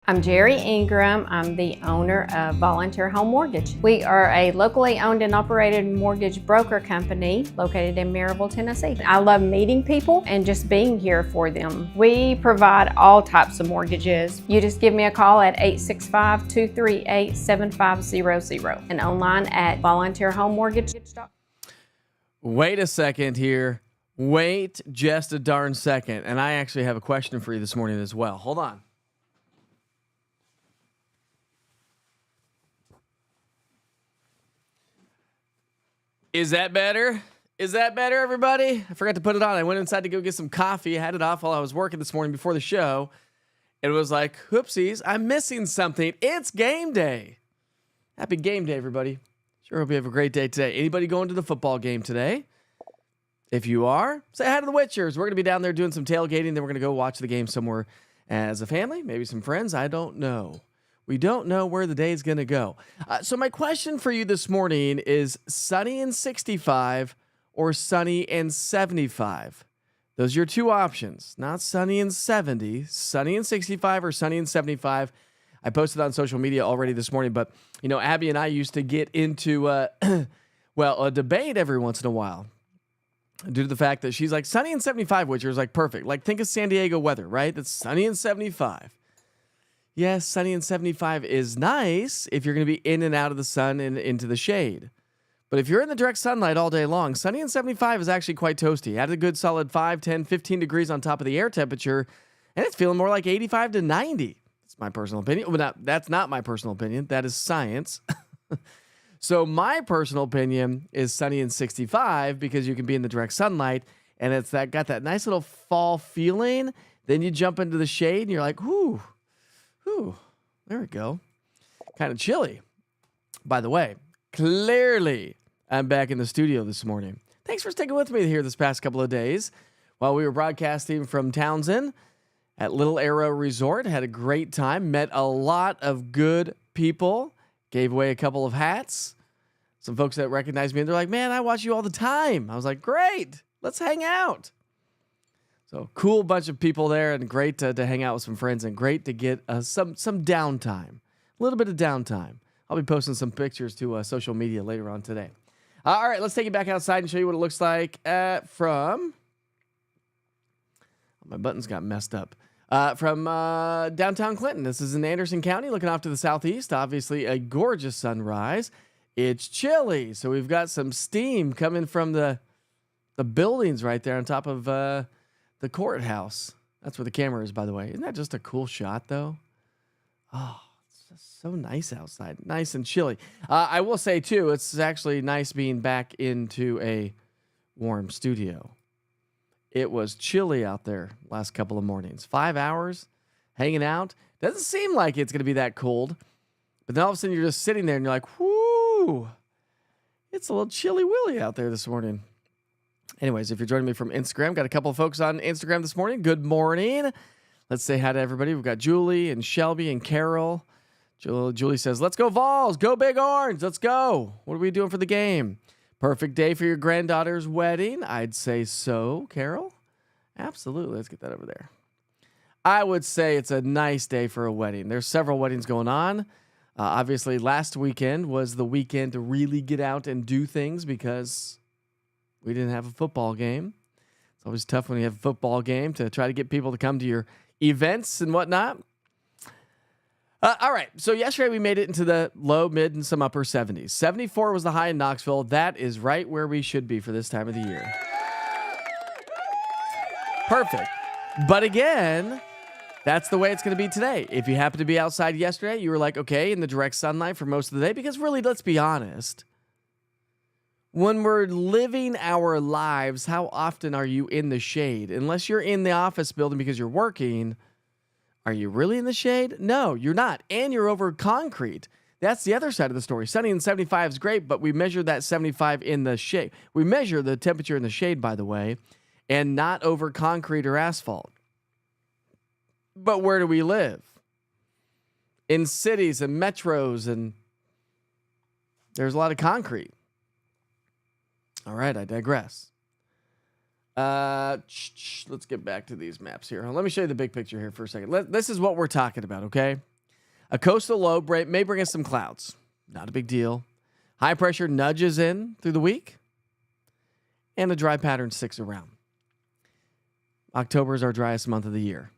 I'm Jerry Ingram. I'm the owner of Volunteer Home Mortgage. We are a locally owned and operated mortgage broker company located in Maryville, Tennessee. I love meeting people and just being here for them. We provide all types of mortgages. You just give me a call at 865-238-7500 and online at volunteerhomemortgage.com. Wait a second here. Wait just a darn second. And I actually have a question for you this morning as well. Hold on. Is that better? Is that better, everybody? I forgot to put it on. I went inside to go get some coffee. I had it off while I was working this morning before the show. It was like, whoopsies, I'm missing something. It's game day. Happy game day, everybody. Sure hope you have a great day today. Anybody going to the football game today? If you are, say hi to the Witchers. We're going to be down there doing some tailgating. Then we're going to go watch the game somewhere as a family, maybe some friends. I don't know. We don't know where the day is going to go. So my question for you this morning is sunny and 65 or sunny and 75? Those are your two options. Not sunny and 70, sunny and 65 or sunny and 75. I posted on social media already this morning, but you know, Abby and I used to get into a debate every once in a while due to the fact that she's like sunny and 75, which is like perfect. Like think of San Diego weather, right? That's sunny and 75. Yes, sunny and 75 is nice if you're going to be in and out of the sun and into the shade. But if you're in the direct sunlight all day long, sunny and 75 is actually quite toasty. Add a good solid 5, 10, 15 degrees on top of the air temperature, and it's feeling more like 85 to 90. That's my personal opinion. Well, that's not my personal opinion. That is science. So my personal opinion is sunny and 65 because you can be in the direct sunlight, and it's got that nice little fall feeling. Then you jump into the shade, and you're like, whoo. Ooh, there we go. Kind of chilly. By the way, clearly I'm back in the studio this morning. Thanks for sticking with me here this past couple of days while we were broadcasting from Townsend at Little Arrow Resort. Had a great time. Met a lot of good people. Gave away a couple of hats. Some folks that recognized me, and they're like, man, I watch you all the time. I was like, great. Let's hang out. So cool bunch of people there, and great to hang out with some friends, and great to get some downtime, a little bit of downtime. I'll be posting some pictures to social media later on today. All right, let's take you back outside and show you what it looks like from. My buttons got messed up. From downtown Clinton. This is in Anderson County, looking off to the southeast. Obviously, a gorgeous sunrise. It's chilly, so we've got some steam coming from the buildings right there on top of the courthouse. That's where the camera is, by the way. Isn't that just a cool shot, though? Oh, it's just so nice outside. Nice and chilly. I will say, too, it's actually nice being back into a warm studio. It was chilly out there last couple of mornings. 5 hours hanging out. Doesn't seem like it's going to be that cold. But then all of a sudden, you're just sitting there, and you're like, whoo, it's a little chilly willy out there this morning. Anyways, if you're joining me from Instagram, got a couple of folks on Instagram this morning. Good morning. Let's say hi to everybody. We've got Julie and Shelby and Carol. Julie says, let's go Vols. Go Big Orange. Let's go. What are we doing for the game? Perfect day for your granddaughter's wedding. I'd say so, Carol. Absolutely. Let's get that over there. I would say it's a nice day for a wedding. There's several weddings going on. Obviously, last weekend was the weekend to really get out and do things because we didn't have a football game. It's always tough when you have a football game to try to get people to come to your events and whatnot. All right. So yesterday we made it into the low, mid, and some upper 70s. 74 was the high in Knoxville. That is right where we should be for this time of the year. Perfect. But again, that's the way it's going to be today. If you happen to be outside yesterday, you were like, okay, in the direct sunlight for most of the day. Because really, let's be honest. When we're living our lives, how often are you in the shade? Unless you're in the office building because you're working, are you really in the shade? No, you're not. And you're over concrete. That's the other side of the story. Sunny and 75 is great, but we measure that 75 in the shade. We measure the temperature in the shade, by the way, and not over concrete or asphalt. But where do we live? In cities and metros, and there's a lot of concrete. All right, I digress. Let's get back to these maps here. Let me show you the big picture here for a second. This is what we're talking about, okay? A coastal low may bring us some clouds. Not a big deal. High pressure nudges in through the week, and a dry pattern sticks around. October is our driest month of the year.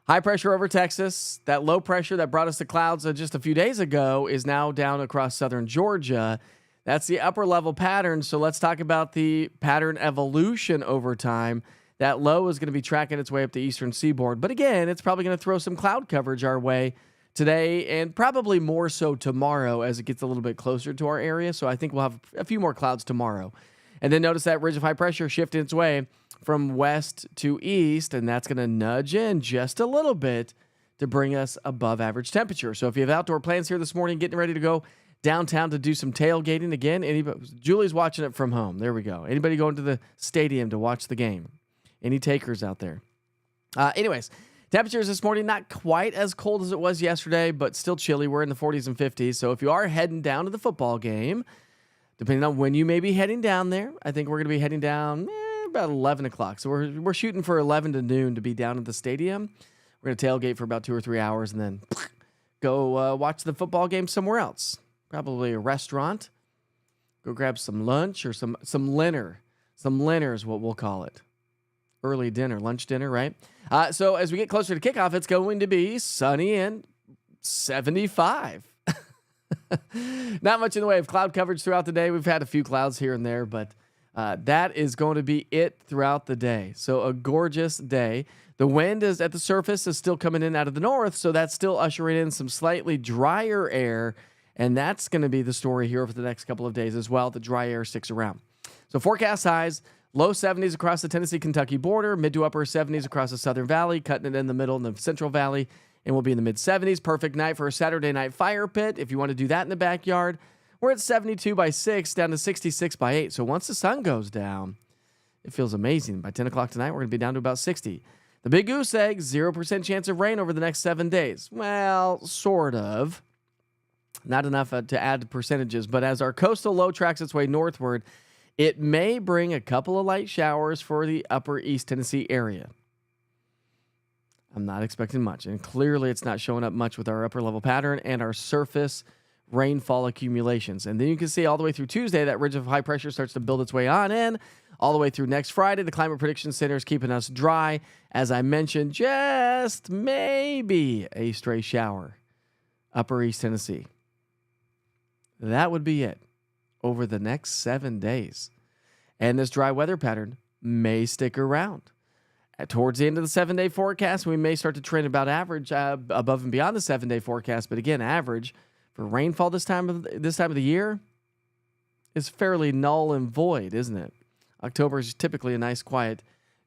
High pressure over Texas. That low pressure that brought us the clouds just a few days ago is now down across southern Georgia. That's the upper level pattern. So let's talk about the pattern evolution over time. That low is going to be tracking its way up the eastern seaboard. But again, it's probably going to throw some cloud coverage our way today and probably more so tomorrow as it gets a little bit closer to our area. So I think we'll have a few more clouds tomorrow. And then notice that ridge of high pressure shifting its way from west to east, and that's going to nudge in just a little bit to bring us above average temperature. So if you have outdoor plans here this morning, getting ready to go downtown to do some tailgating again, Julie's watching it from home. There we go. Anybody going to the stadium to watch the game? Any takers out there? Anyways, temperatures this morning, not quite as cold as it was yesterday, but still chilly. We're in the 40s and 50s. So if you are heading down to the football game, depending on when you may be heading down there, I think we're going to be heading down about 11 o'clock. So we're shooting for 11 to noon to be down at the stadium. We're going to tailgate for about 2 or 3 hours and then go watch the football game somewhere else. Probably a restaurant. Go grab some lunch or some dinner. Some dinner is what we'll call it. Early dinner, lunch dinner, right? So as we get closer to kickoff, it's going to be sunny and 75. Not much in the way of cloud coverage throughout the day. We've had a few clouds here and there, but that is going to be it throughout the day. So a gorgeous day. The wind is at the surface is still coming in out of the north, so that's still ushering in some slightly drier air, and that's going to be the story here over the next couple of days as well. The dry air sticks around. So forecast highs, low 70s across the Tennessee-Kentucky border, mid to upper 70s across the Southern Valley, cutting it in the middle in the Central Valley, and we'll be in the mid-70s. Perfect night for a Saturday night fire pit if you want to do that in the backyard. We're at 72 by 6, down to 66 by 8. So once the sun goes down, it feels amazing. By 10 o'clock tonight, we're going to be down to about 60. The big goose egg, 0% chance of rain over the next 7 days. Well, sort of. Not enough to add to percentages, but as our coastal low tracks its way northward, it may bring a couple of light showers for the upper East Tennessee area. I'm not expecting much, and clearly it's not showing up much with our upper level pattern and our surface rainfall accumulations. And then you can see all the way through Tuesday, that ridge of high pressure starts to build its way on in. All the way through next Friday, the Climate Prediction Center is keeping us dry. As I mentioned, just maybe a stray shower. Upper East Tennessee. That would be it over the next 7 days. And this dry weather pattern may stick around. Towards the end of the 7-day forecast, we may start to trend about average above and beyond the 7-day forecast. But again, average for rainfall this time of the year is fairly null and void, isn't it? October is typically a nice, quiet,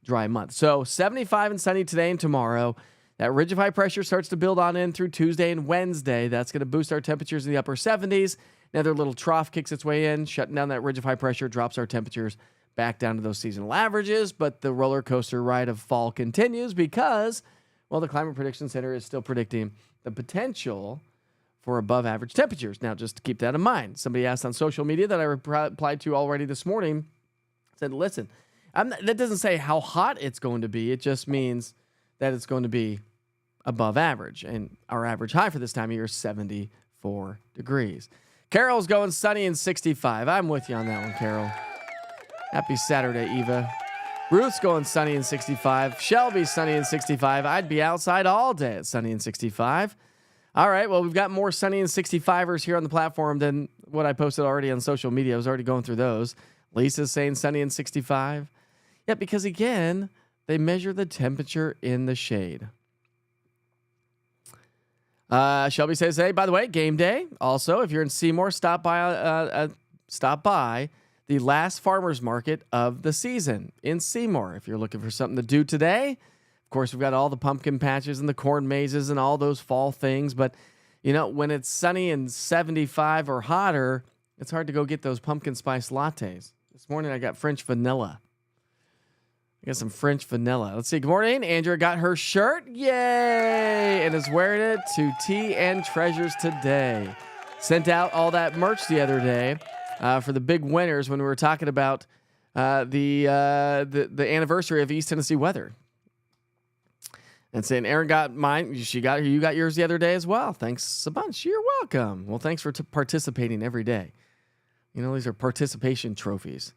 dry month. So 75 and sunny today and tomorrow. That ridge of high pressure starts to build on in through Tuesday and Wednesday. That's going to boost our temperatures in the upper 70s. Another little trough kicks its way in, shutting down that ridge of high pressure, drops our temperatures back down to those seasonal averages. But the roller coaster ride of fall continues because, well, the Climate Prediction Center is still predicting the potential for above average temperatures. Now, just to keep that in mind, somebody asked on social media that I replied to already this morning, said, listen, that doesn't say how hot it's going to be. It just means that it's going to be above average. And our average high for this time of year is 74 degrees. Carol's going sunny and 65. I'm with you on that one, Carol. Happy Saturday, Eva. Ruth's going sunny and 65. Shelby's sunny and 65. I'd be outside all day at sunny and 65. All right, well, we've got more sunny and 65ers here on the platform than what I posted already on social media. I was already going through those. Lisa's saying sunny and 65. Yeah, because again, they measure the temperature in the shade. Shelby says, hey, by the way, game day. Also, if you're in Seymour, stop by the last farmers market of the season in Seymour. If you're looking for something to do today, of course, we've got all the pumpkin patches and the corn mazes and all those fall things. But, you know, when it's sunny and 75 or hotter, it's hard to go get those pumpkin spice lattes. This morning, I got French vanilla. I got some French vanilla. Let's see. Good morning. Andrea got her shirt. Yay! And is wearing it to Tea and Treasures today. Sent out all that merch the other day for the big winners when we were talking about the anniversary of East Tennessee weather. And saying Aaron got mine, you got yours the other day as well. Thanks a bunch. You're welcome. Well, thanks for participating every day. You know, these are participation trophies.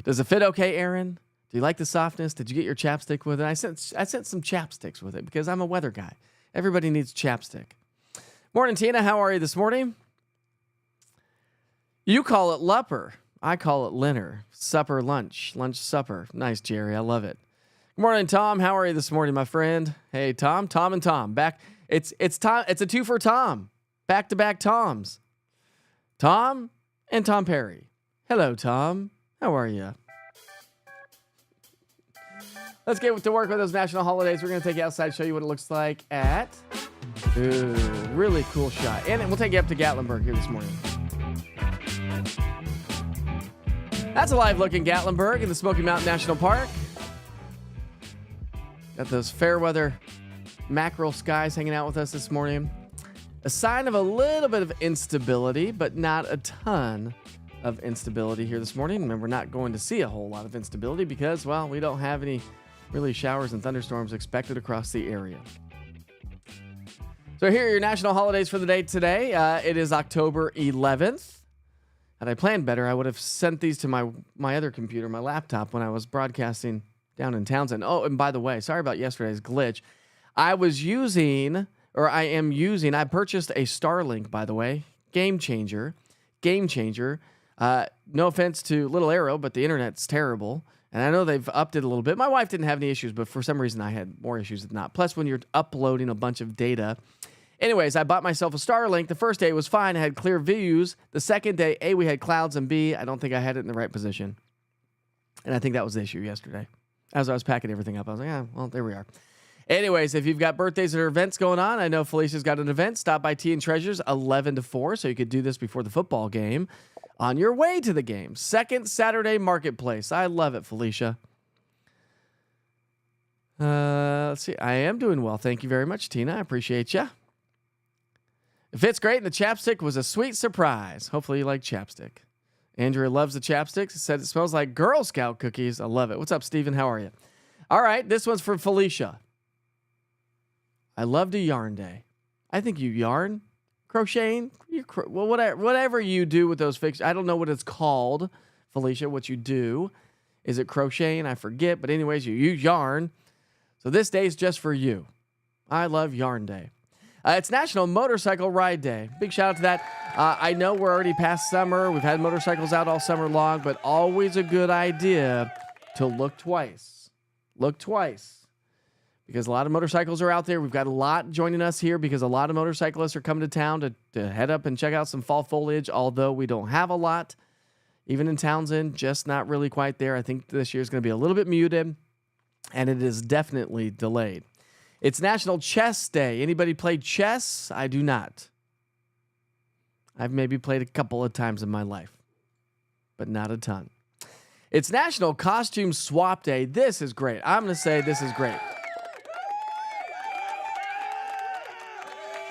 Does it fit okay, Aaron? Do you like the softness? Did you get your chapstick with it? I sent some chapsticks with it because I'm a weather guy. Everybody needs chapstick. Morning, Tina. How are you this morning? You call it lupper. I call it linner. Supper, lunch, supper. Nice, Jerry. I love it. Good morning, Tom. How are you this morning, my friend? Hey, Tom and Tom. Back. It's Tom. It's a two for Tom. Back-to-back Toms. Tom and Tom Perry. Hello, Tom. How are you? Let's get to work with those national holidays. We're going to take you outside, show you what it looks like at... Ooh, really cool shot. And we'll take you up to Gatlinburg here this morning. That's a live look in Gatlinburg in the Smoky Mountain National Park. Got those fair weather mackerel skies hanging out with us this morning. A sign of a little bit of instability, but not a ton of instability here this morning. And we're not going to see a whole lot of instability because, well, we don't have any really showers and thunderstorms expected across the area. So here are your national holidays for the day today. It is October 11th. Had I planned better, I would have sent these to my other computer, my laptop, when I was broadcasting down in Townsend. Oh, and by the way, sorry about yesterday's glitch. I purchased a Starlink, by the way. Game changer. No offense to Little Arrow, but the internet's terrible. And I know they've upped it a little bit. My wife didn't have any issues, but for some reason I had more issues than not. Plus, when you're uploading a bunch of data. Anyways, I bought myself a Starlink. The first day was fine. I had clear views. The second day, A, we had clouds, and B, I don't think I had it in the right position. And I think that was the issue yesterday. As I was packing everything up, I was like, well, there we are. Anyways, if you've got birthdays or events going on, I know Felicia's got an event. Stop by Tea and Treasures 11 to 4, so you could do this before the football game on your way to the game. Second Saturday Marketplace. I love it, Felicia. Let's see. I am doing well. Thank you very much, Tina. I appreciate you. It fits great, and the chapstick was a sweet surprise. Hopefully you like chapstick. Andrea loves the chapsticks. It said it smells like Girl Scout cookies. I love it. What's up, Steven? How are you? All right, this one's for Felicia. I love to yarn day. I think you yarn, crocheting, whatever you do with those fixtures. I don't know what it's called, Felicia, what you do. Is it crocheting? I forget. But anyways, you yarn. So this day is just for you. I love yarn day. It's National Motorcycle Ride Day. Big shout out to that. I know we're already past summer. We've had motorcycles out all summer long, but always a good idea to look twice. Look twice. Because a lot of motorcycles are out there. We've got a lot joining us here because a lot of motorcyclists are coming to town to head up and check out some fall foliage, although we don't have a lot. Even in Townsend, just not really quite there. I think this year is going to be a little bit muted, and it is definitely delayed. It's National Chess Day. Anybody play chess? I do not. I've maybe played a couple of times in my life, but not a ton. It's National Costume Swap Day. This is great. I'm going to say this is great.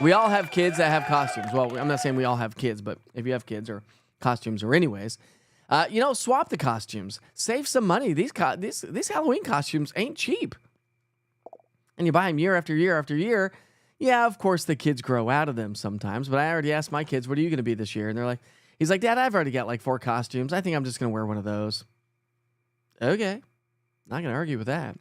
We all have kids that have costumes. Well, I'm not saying we all have kids, but if you have kids or costumes or anyways, swap the costumes. Save some money. These Halloween costumes ain't cheap. And you buy them year after year after year. Yeah, of course, the kids grow out of them sometimes. But I already asked my kids, what are you going to be this year? And he's like, Dad, I've already got like 4 costumes. I think I'm just going to wear one of those. Okay. Not going to argue with that.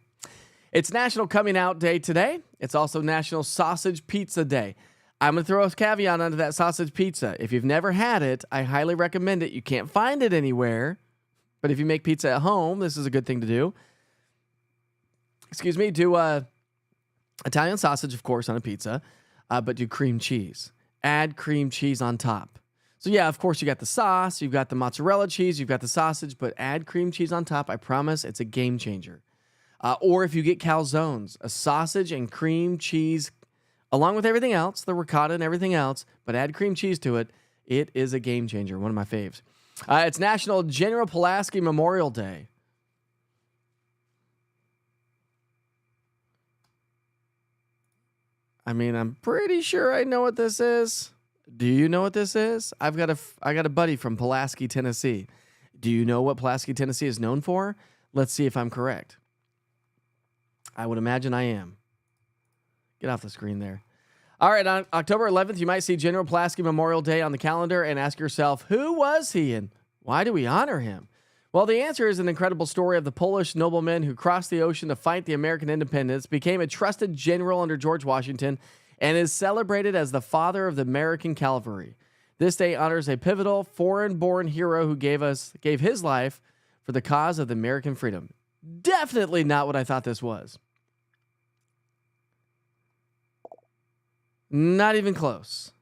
It's National Coming Out Day today. It's also National Sausage Pizza Day. I'm going to throw a caveat onto that sausage pizza. If you've never had it, I highly recommend it. You can't find it anywhere. But if you make pizza at home, this is a good thing to do. Do Italian sausage, of course, on a pizza, but do cream cheese. Add cream cheese on top. So, yeah, of course, you got the sauce, you've got the mozzarella cheese, you've got the sausage, but add cream cheese on top. I promise it's a game changer. Or if you get calzones, a sausage and cream cheese, along with everything else, the ricotta and everything else, but add cream cheese to it, it is a game changer, one of my faves. It's National General Pulaski Memorial Day. I mean, I'm pretty sure I know what this is. Do you know what this is? I got a buddy from Pulaski, Tennessee. Do you know what Pulaski, Tennessee is known for? Let's see if I'm correct. I would imagine I am. Get off the screen there. All right, on October 11th, you might see General Pulaski Memorial Day on the calendar and ask yourself, who was he and why do we honor him? Well, the answer is an incredible story of the Polish nobleman who crossed the ocean to fight the American independence, became a trusted general under George Washington, and is celebrated as the father of the American cavalry. This day honors a pivotal foreign-born hero who gave his life for the cause of the American freedom. Definitely not what I thought this was. Not even close.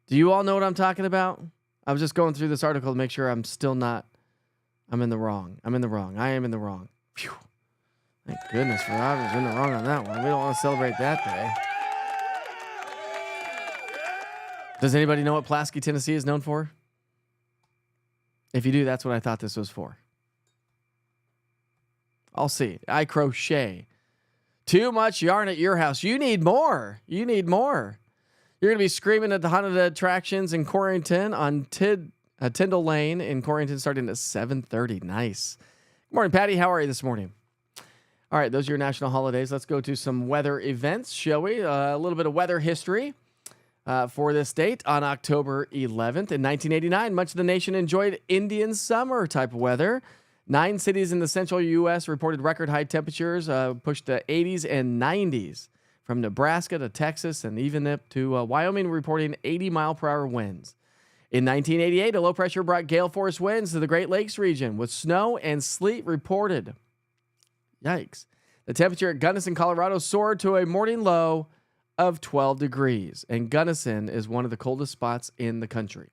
Do you all know what I'm talking about? I was just going through this article to make sure I'm in the wrong. I am in the wrong. Phew. Thank goodness for I was in the wrong on that one. We don't want to celebrate that day. Does anybody know what Pulaski, Tennessee is known for? If you do, that's what I thought this was for. I'll see. I crochet. Too much yarn at your house. You need more. You're going to be screaming at the haunted attractions in Corrington on Tyndall Lane in Corrington starting at 7:30. Nice. Good morning, Patty. How are you this morning? All right, those are your national holidays. Let's go to some weather events, shall we? A little bit of weather history for this date. On October 11th in 1989, much of the nation enjoyed Indian summer type of weather. 9 cities in the central U.S. reported record high temperatures, pushed to 80s and 90s, from Nebraska to Texas and even up to Wyoming, reporting 80-mile-per-hour winds. In 1988, a low pressure brought gale force winds to the Great Lakes region, with snow and sleet reported. Yikes. The temperature at Gunnison, Colorado soared to a morning low of 12 degrees, and Gunnison is one of the coldest spots in the country.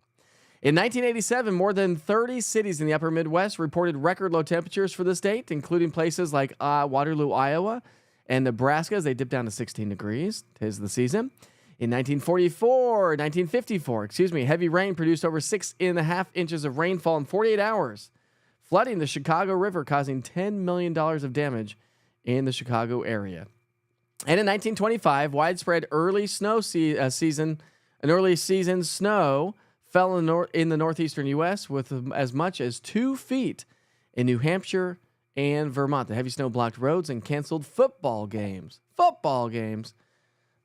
In 1987, more than 30 cities in the upper Midwest reported record low temperatures for this date, including places like Waterloo, Iowa, and Nebraska, as they dipped down to 16 degrees. 'Tis the season. In 1954, heavy rain produced over 6.5 inches of rainfall in 48 hours, flooding the Chicago River, causing $10 million of damage in the Chicago area. And in 1925, widespread early season snow fell in the northeastern U.S. with as much as 2 feet in New Hampshire and Vermont. The heavy snow blocked roads and canceled football games. All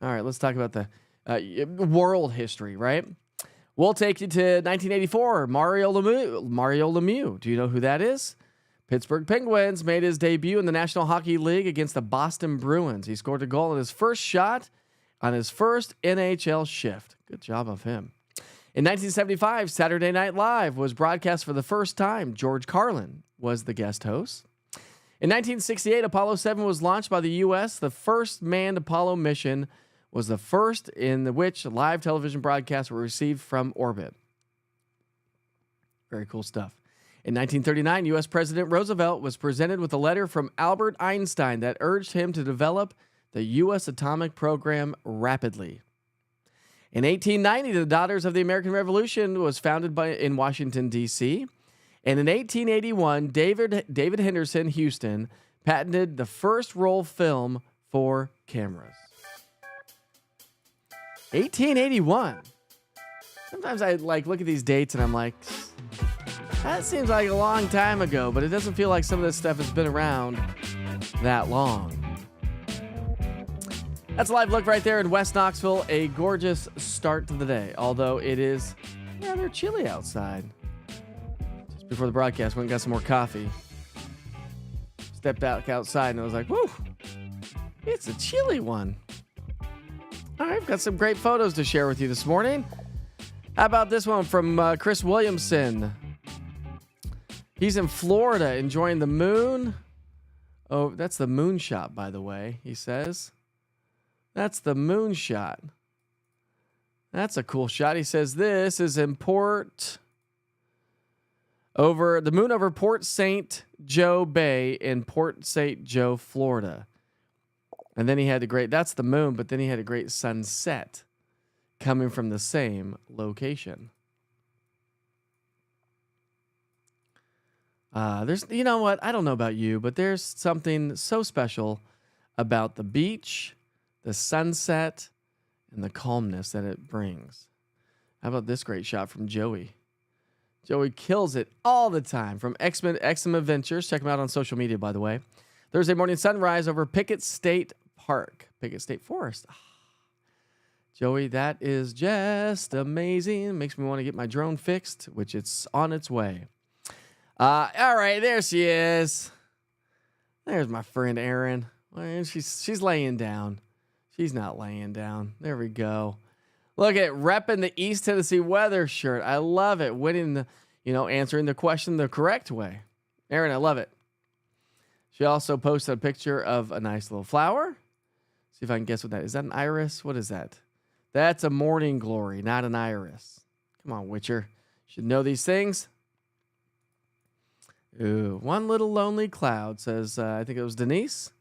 right, let's talk about the world history, right? We'll take you to 1984. Mario Lemieux. Do you know who that is? Pittsburgh Penguins made his debut in the National Hockey League against the Boston Bruins. He scored a goal in his first shot on his first NHL shift. Good job of him. In 1975, Saturday Night Live was broadcast for the first time. George Carlin was the guest host. In 1968, Apollo 7 was launched by the U.S. The first manned Apollo mission was the first in which live television broadcasts were received from orbit. Very cool stuff. In 1939, U.S. President Roosevelt was presented with a letter from Albert Einstein that urged him to develop the U.S. atomic program rapidly. In 1890, the Daughters of the American Revolution was founded in Washington, D.C., and in 1881, David Henderson Houston patented the first roll film for cameras. 1881. Sometimes I look at these dates and I'm like, that seems like a long time ago, but it doesn't feel like some of this stuff has been around that long. That's a live look right there in West Knoxville. A gorgeous start to the day, although it is rather chilly outside. Just before the broadcast, went and got some more coffee. Stepped back outside and I was like, whoo, it's a chilly one. All right, I've got some great photos to share with you this morning. How about this one from Chris Williamson? He's in Florida enjoying the moon. Oh, that's the moon shot, by the way, he says. That's the moon shot. That's a cool shot. He says this is in the moon over Port St. Joe Bay in Port St. Joe, Florida. And then he had that's the moon, but then he had a great sunset coming from the same location. You know what? I don't know about you, but there's something so special about the beach, the sunset, and the calmness that it brings. How about this great shot from Joey? Joey kills it all the time from XM Adventures. Check him out on social media, by the way. Thursday morning sunrise over Pickett State Park. Pickett State Forest. Joey, that is just amazing. Makes me want to get my drone fixed, which it's on its way. All right, there she is. There's my friend Erin. Well, she's laying down. She's not laying down. There we go. Look at repping the East Tennessee weather shirt. I love it. Winning answering the question the correct way. Erin, I love it. She also posted a picture of a nice little flower. See if I can guess what that is. Is that an iris? What is that? That's a morning glory, not an iris. Come on, Witcher. Should know these things. Ooh, one little lonely cloud, says, I think it was Denise.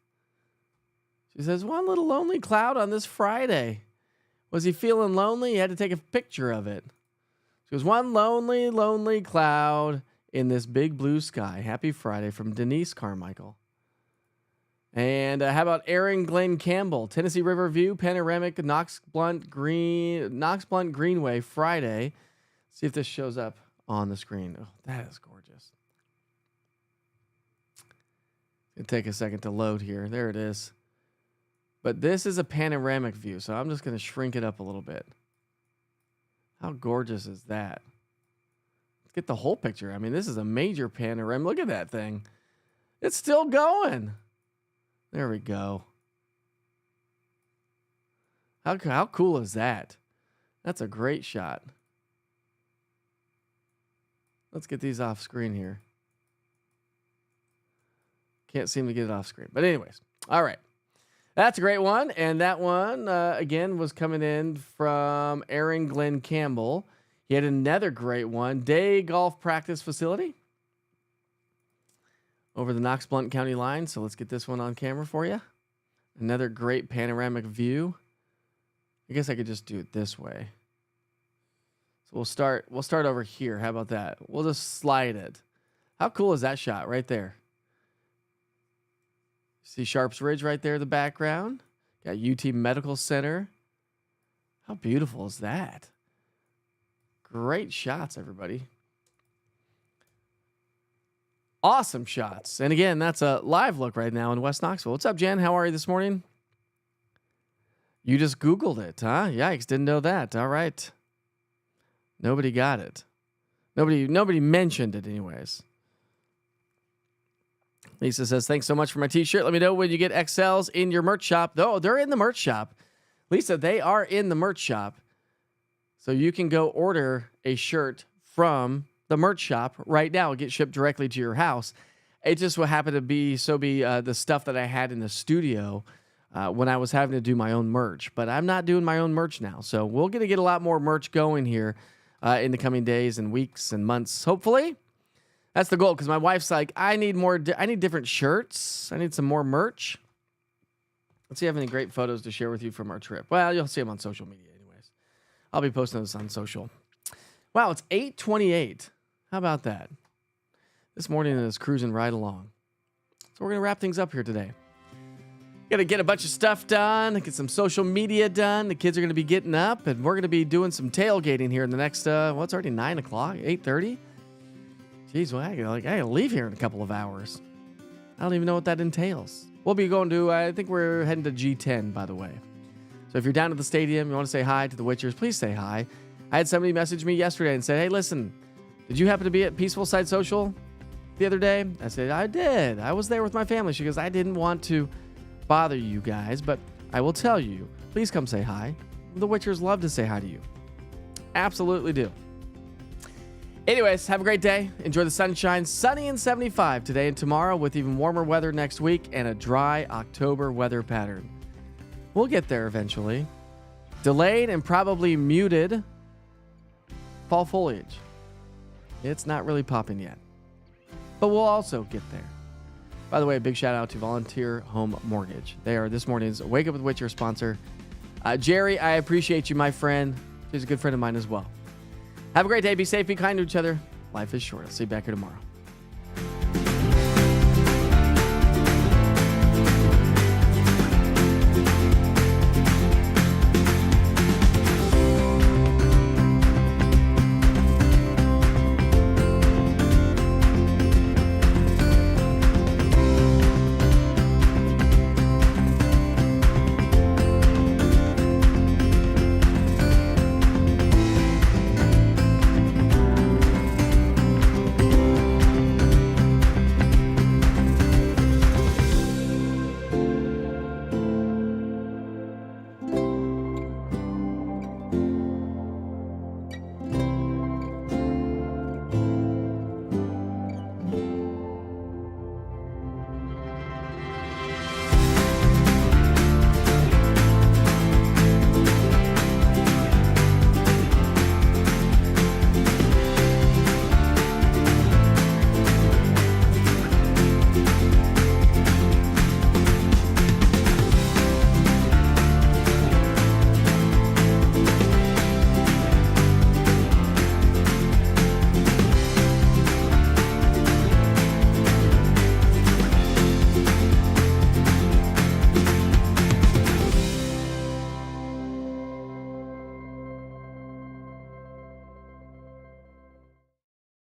She says, one little lonely cloud on this Friday. Was he feeling lonely? He had to take a picture of it. She goes, one lonely, lonely cloud in this big blue sky. Happy Friday from Denise Carmichael. And how about Aaron Glenn Campbell, Tennessee River View, Panoramic, Knox Blunt Greenway, Friday. See if this shows up on the screen. Oh, that is gorgeous. It'll take a second to load here. There it is. But this is a panoramic view, so I'm just going to shrink it up a little bit. How gorgeous is that? Let's get the whole picture. I mean, this is a major panorama. Look at that thing. It's still going. There we go. How cool is that? That's a great shot. Let's get these off screen here. Can't seem to get it off screen. But anyways, all right. That's a great one. And that one, again, was coming in from Aaron Glenn Campbell. He had another great one. Day golf practice facility over the Knox Blunt County line. So let's get this one on camera for you. Another great panoramic view. I guess I could just do it this way. So we'll start over here. How about that? We'll just slide it. How cool is that shot right there? See Sharps Ridge right there in the background. Got UT Medical Center. How beautiful is that? Great shots, everybody. Awesome shots. And again, that's a live look right now in West Knoxville. What's up, Jen? How are you this morning? You just Googled it, huh? Yikes, didn't know that. All right. Nobody got it. Nobody mentioned it anyways. Lisa says, thanks so much for my t-shirt. Let me know when you get XLs in your merch shop. Oh, they're in the merch shop. Lisa, they are in the merch shop. So you can go order a shirt from the merch shop right now. It'll get shipped directly to your house. It just would happen to be the stuff that I had in the studio when I was having to do my own merch. But I'm not doing my own merch now. So we're going to get a lot more merch going here in the coming days and weeks and months, hopefully. That's the goal, because my wife's like, I need different shirts. I need some more merch. Let's see if I have any great photos to share with you from our trip. Well, you'll see them on social media anyways. I'll be posting those on social. Wow, it's 8:28. How about that? This morning is cruising right along. So we're going to wrap things up here today. Got to get a bunch of stuff done, get some social media done. The kids are going to be getting up, and we're going to be doing some tailgating here in the next, it's already 9 o'clock, 8:30. Jeez, well, I gotta leave here in a couple of hours. I don't even know what that entails. We'll be going to, I think we're heading to G10, by the way. So if you're down at the stadium, you want to say hi to the Witchers, please say hi. I had somebody message me yesterday and said, hey, listen, did you happen to be at Peaceful Side Social the other day? I said, I did. I was there with my family. She goes, I didn't want to bother you guys, but I will tell you, please come say hi. The Witchers love to say hi to you. Absolutely do. Anyways, have a great day. Enjoy the sunshine. Sunny and 75 today and tomorrow with even warmer weather next week and a dry October weather pattern. We'll get there eventually. Delayed and probably muted fall foliage. It's not really popping yet, but we'll also get there. By the way, a big shout out to Volunteer Home Mortgage. They are this morning's Wake Up with Witcher sponsor. Jerry, I appreciate you, my friend. He's a good friend of mine as well. Have a great day. Be safe. Be kind to each other. Life is short. I'll see you back here tomorrow.